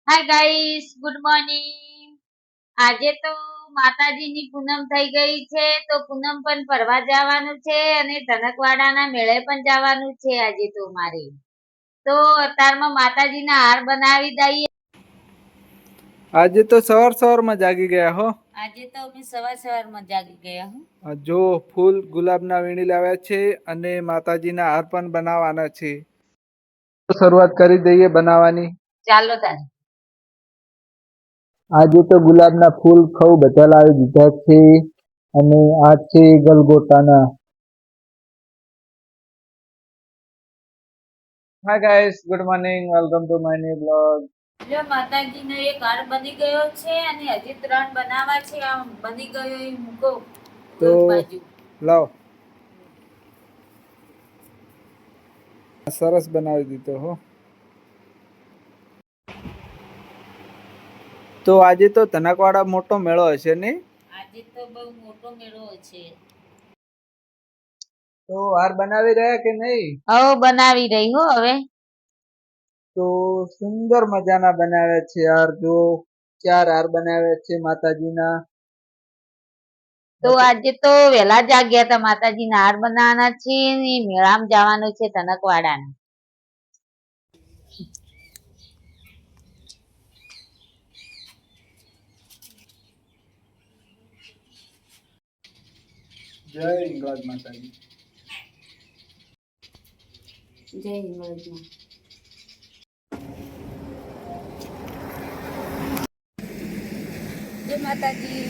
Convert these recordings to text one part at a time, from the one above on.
હાય guys, good morning. આજે તો માતાજીની પૂનમ થઈ ગઈ છે, તો પૂનમ પણ ફરવા જવાનું છે અને ધનકવાડાના મેળે પણ જવાનું છે આજે તો મારે. તો અત્યારમાં માતાજીના હાર બનાવી દઈએ. આજે તો સવારમાં જાગી ગયા હો. આજે તો અમે સવારમાં જાગી ગયા હો. જો ફૂલ ગુલાબના વીણી લાવ્યા છે અને માતાજીના હાર પણ બનાવવાના છે. શરૂઆત કરી દઈએ બનાવવાની. ચાલો તારે. આજે તો ગુલાબના ફૂલ બધા લાવી દીધા છે અને આ છે ગલગોટાના. Hi guys, good morning, welcome to my new blog. જો માતાજીનો એક હાર બની ગયો છે અને હજી 3 બનાવવા છે. આ બની ગયો એ મૂકો તો લાવ. સરસ બનાવી દીધો હો. તો આજે તો ધનકવાડા મોટો મેળો હશે ને? આજે તો બહુ મોટો મેળો છે. તો હાર બનાવી રહ્યા કે નહીં? હવે બનાવી રહી હો હવે. તો સુંદર મજાના બનાવ્યા છે હાર. જો 4 હાર બનાવ્યા છે માતાજીના. તો આજે તો વહેલા જાગ્યા હતા. માતાજીના હાર બનાવવાના છે ને મેળામાં જવાનું છે ધનકવાડાના. જય હિંગળાજ માતાજી. જય હિંગળાજ જય માતાજી.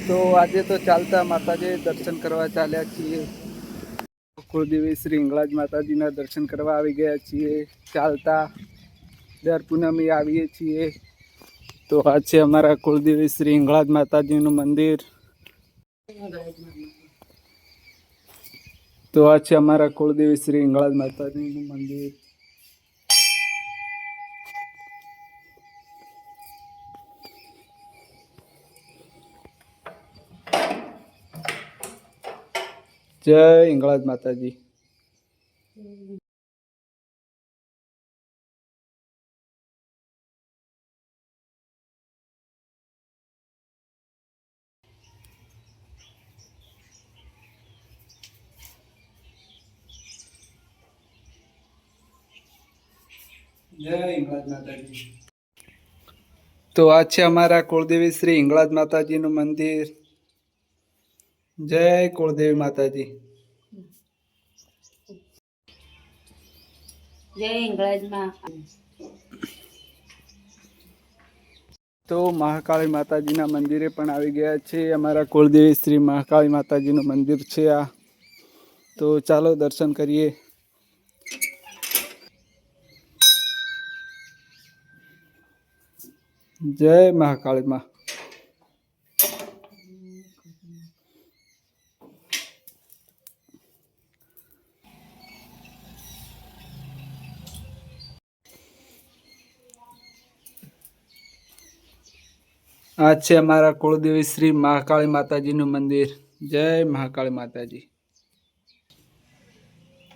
તો આજે તો ચાલતા માતાજી દર્શન કરવા ચાલ્યા છીએ. કુળદેવી શ્રી હિંગળાજ માતાજીના દર્શન કરવા આવી ગયા છીએ ચાલતા. દર પૂનમે આવીએ છીએ. તો આ છે અમારા કુળદેવી શ્રી હિંગળાજ માતાજીનું મંદિર. તો આ છે અમારા કુળદેવી શ્રી હિંગળાજ માતાજીનું મંદિર. જય હિંગળાજ માતાજી. જય હિંગળાજ માતાજી. તો આ છે અમારા કુળદેવી શ્રી હિંગળાજ માતાજીનું મંદિર. જય કુળદેવી માતાજી. જય હિંગળાજમાં. તો મહાકાળી માતાજીના મંદિરે પણ આવી ગયા છે. અમારા કુળદેવી શ્રી મહાકાળી માતાજીનું મંદિર છે આ. તો ચાલો દર્શન કરીએ. જય મહાકાળી માં. આ છે અમારા કુળદેવી શ્રી મહાકાળી માતાજીનું મંદિર. જય મહાકાળી માતાજી.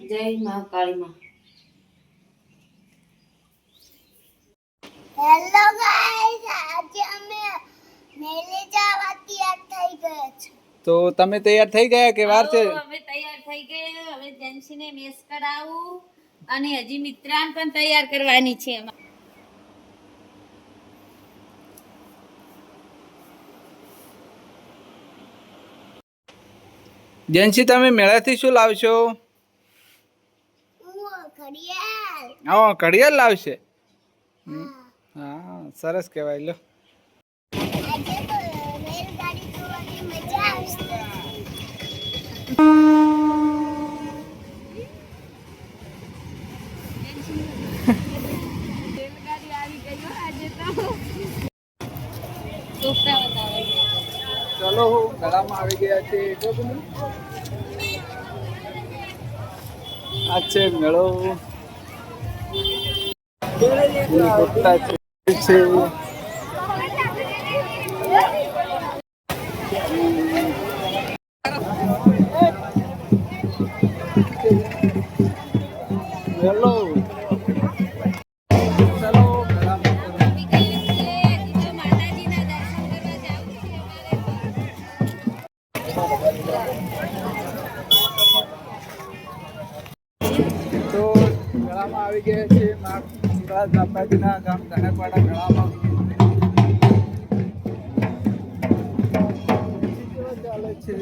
જય મહાકાળી માં. હેલો ગાઈસ, આજે અમે મેલે જવા તૈયાર થઈ ગયા છે. તો તમે તૈયાર થઈ ગયા કે વાર છે? અમે તૈયાર થઈ ગયા. હવે જેન્સીને મેસ કરાવું અને હજી મિત્રાન પણ તૈયાર કરવાની છે. જેન્સી, તમે મેળાથી શું લાવશો? ઘડિયાળ. હા, ઘડિયાળ લાવશે. હા, સરસ કહેવાય. લો, આજે તો રેલગાડી જોવાની મજા આવશે. રેલગાડી આવી ગઈ હો આજે તો. કોફતા બતાવે. ચલો ગળામાં આવી ગયા છે. આ છે મેળો. ગોટા છે. મેળો. ચલો ગળામાં માતાજીના ગામ ધનકવાડા મેળામાં ચાલે છે.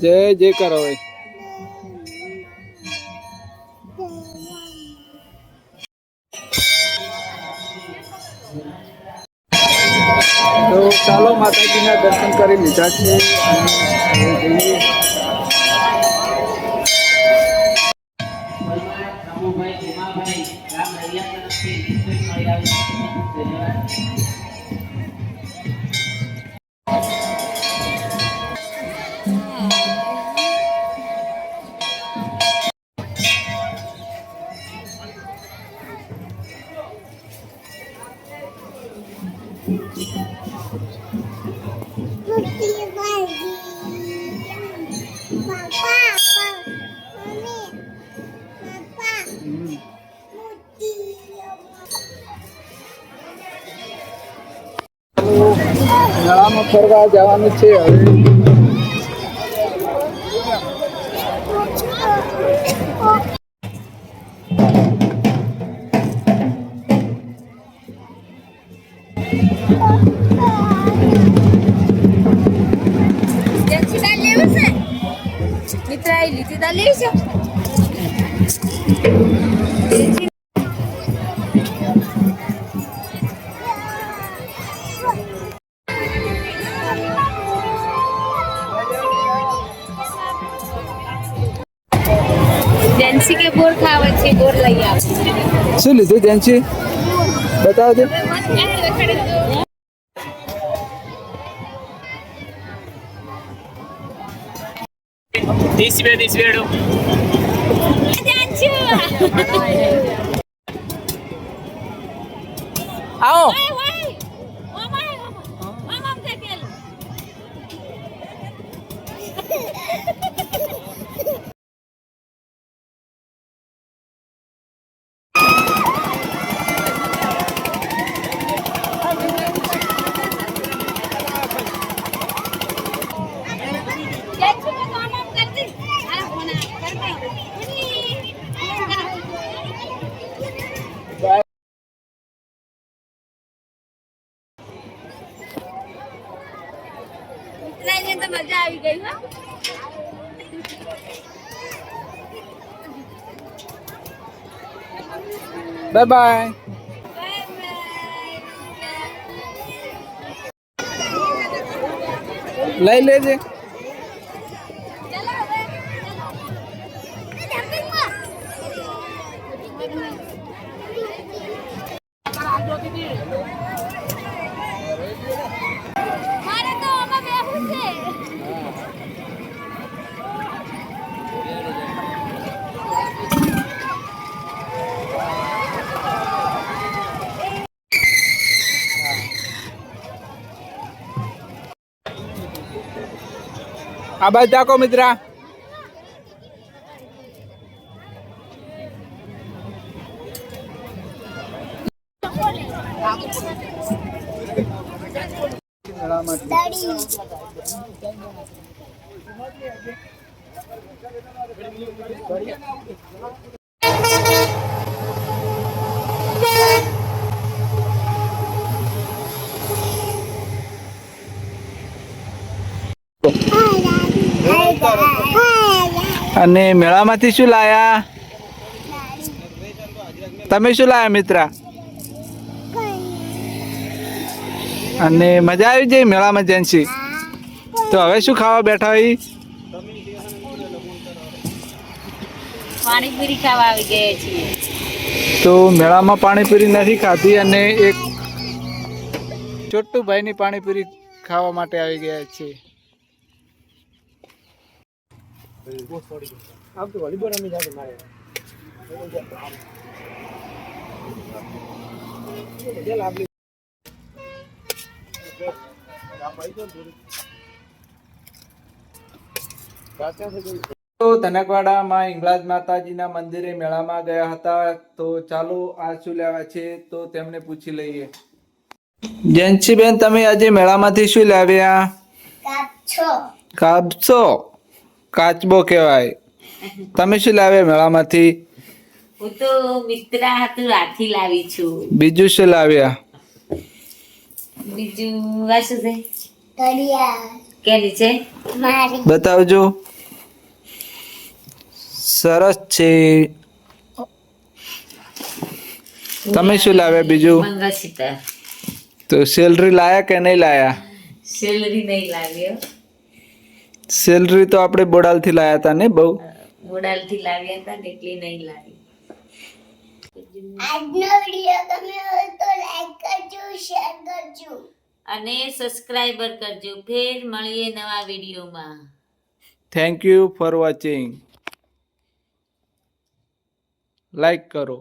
જય જય કરો ભાઈ. તો ચાલો માતાજીના દર્શન કરી લીધા છે અને હવે જઈએ. મોટી ભાજી પાપા મમ્મી પાપા મોટી મેળામાં ફરવા જવાનું છે હવે. મિત્ર આવી લીધી તા લેવી છે. જેન્સી કે બોર ખાવા છે, બોર લઈ આવ. શું લીધું ત્યાંથી બતાવજો. తీసివేడు આવો તો મજા આવી ગઈ. Bye bye. લઈ લેજે. મારે તો આમાં બેહવું છે. આ બાજુ તાકો મિત્રા. દાડી અને મેળામાંથી શું લાયા? તમે શું લાયા મિત્રા? અને મજા આવી જઈ મેળામાં જેન્સી? તો હવે શું ખાવા બેઠા હોય? પાણીપુરી ખાવા આવી ગયા છીએ. તો મેળામાં પાણીપુરી નથી ખાધી અને એક ચોટ્ટુભાઈની પાણીપુરી ખાવા માટે આવી ગયા છે. તો ધનકવાડામાં હિંગળાજ માતાજીના મંદિરે મેળામાં ગયા હતા. તો ચાલો આ શું લેવા છે તો તેમને પૂછી લઈએ. જયંતીબેન, તમે આજે મેળામાંથી શું લાવ્યા? કાચો કાચબો. કાચબો કહેવાય. તમે શું લાવ્યા મેળામાંથી? હું તો મિત્રા હાથું હાથી લાવી છું. બીજું શું લાવ્યા? બીજું આ શું છે? ઘડિયાળ કેની છે? મારી બતાવજો. સરસ છે. તમે શું લાવ્યા બીજું? મંગળસૂત્ર. તો સેલરી લાયા કે નહીં લાયા? સેલરી નહીં લાવ્યો. સેલરી તો આપણે બોડાલથી લાયા હતા ને બહુ. મોડાલથી લાવ્યા હતા ને એટલી નહીં લાવી. આજનો વિડીયો ગમ્યો હોય તો લાઈક કરજો, શેર કરજો. અને સબસ્ક્રાઇબર કરજો. ફેર મળીએ નવા વિડીયોમાં. Thank you for watching. Like કરો.